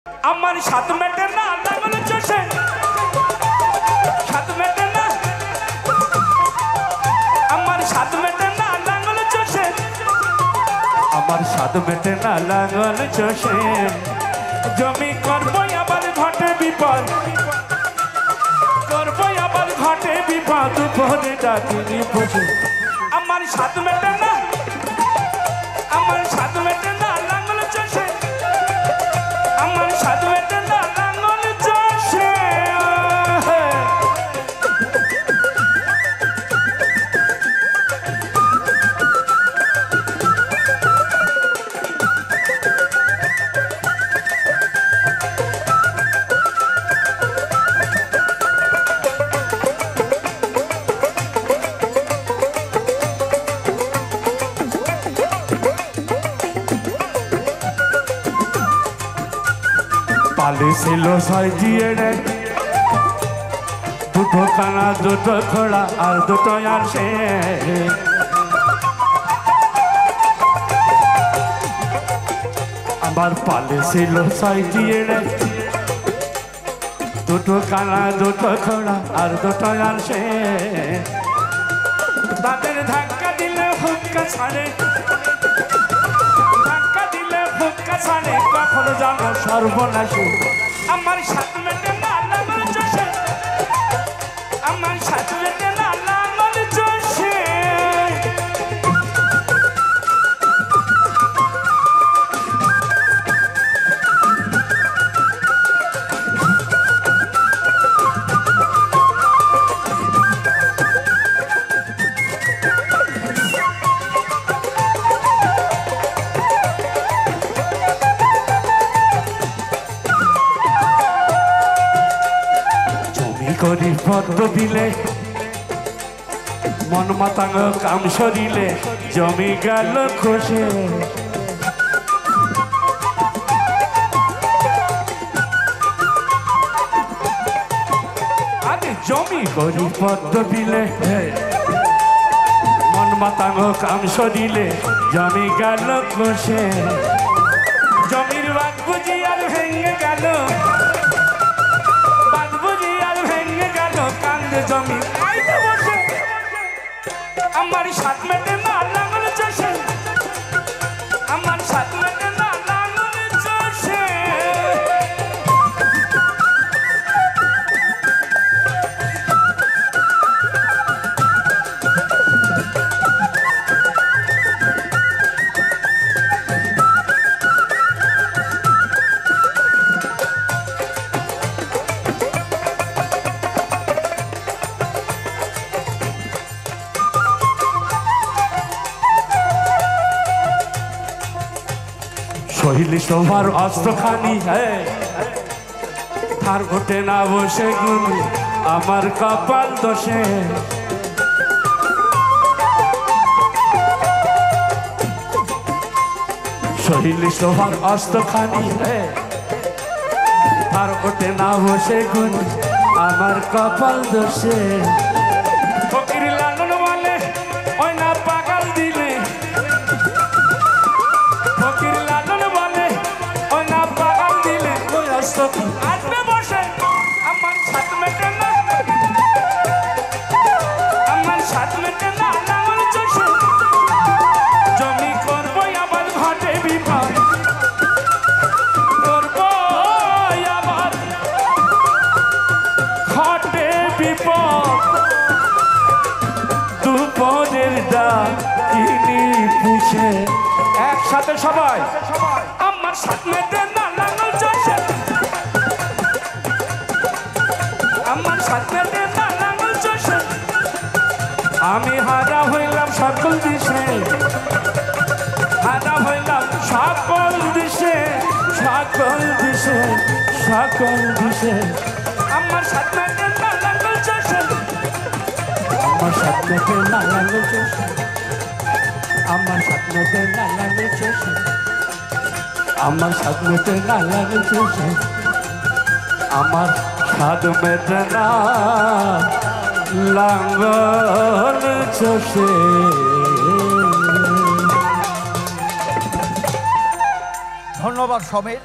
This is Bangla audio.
আমার সাত মেটে না লাঙ্গল চষে, সাত মেটে না, আমার সাত মেটে না লাঙ্গল চষে, আমার সাত মেটে না লাঙ্গল চষে। জমি করবো আবার ঘটে বিপদ, করবো আবার ঘটে বিপদ, পরে ডাকিনি বসে। আমার সাত মেটে না, আমার সাত মেটে না লাঙ্গল চষে, আমার সাত মেটে না লাঙ্গল চষে। পালিছিল ছয় দিয়ে রে, দুটো কানা দুটো খোড়া আর দুটো আসে। আমার পালিছিল ছয় দিয়ে রে, দুটো কানা দুটো খোড়া আর দুটো আসে। তাদের ধাক্কা দিলে হুক্কা ছাড়ে, ধাক্কা দিলে হুক্কা ছাড়ে, কখনো জানো সর্বনাশী। আমার সাত মেটে না লাঙ্গল চষে, আমার সাত মেটে না লাঙ্গল চষে। করি পদ্ম দিলে মন মাতাঙ্গ কাম সরিলে জমি গেল খসে। আরে জমি করি পদ্ম দিলে মন মাতাঙ্গ কাম সরিলে জমি গেল খসে। জমির বাদ বুঝি আর ভেঙে গেল, কান্দে জমি আইতে বসে। আমার সাত মেটে না লাঙ্গল চষে, আমার সাত মেটে না লাঙ্গল চষে। সহিলি তোমার অস্ত্রখানি তার ঘটে না বসে গুলি আমার কপাল দোষে। সহিলি তোমার অস্ত্রখানি তার ঘটে না বসে গুলি আমার কপাল দোষে। ফকির লালন বলে ওই না পাগাল দিলে, ফকির লালন বলে ওই না পাগাল দিলে ওই অস্ত্র আসবে বসে। আমার সাত মেটে না, আমার সাত মেটে না লাঙ্গল চষে। জমি করবো আবার ঘটে বিপদ, করবো আবার ঘটে বিপদ, দুপরের ডাক কিনি পুষে। একসাথে সবাই আমার সাত মেটে না লাঙ্গল চষে, আমার সাত মেটে না লাঙ্গল চষে। আমি হারা হইলাম সকল দিশে, হারা হইলাম সকল দিশে, সকল দিশে, সকল দিশে। আমার সাত মেটে না লাঙ্গল চষে, আমার সাত মেটে না লাঙ্গল চষে, আমার সাত মেটে না লাঙ্গল চষে, আমার সাত মেটে না লাঙ্গল চষে, আমার সাত মেটে না লাঙ্গল চষে। ধন্যবাদ সমীর।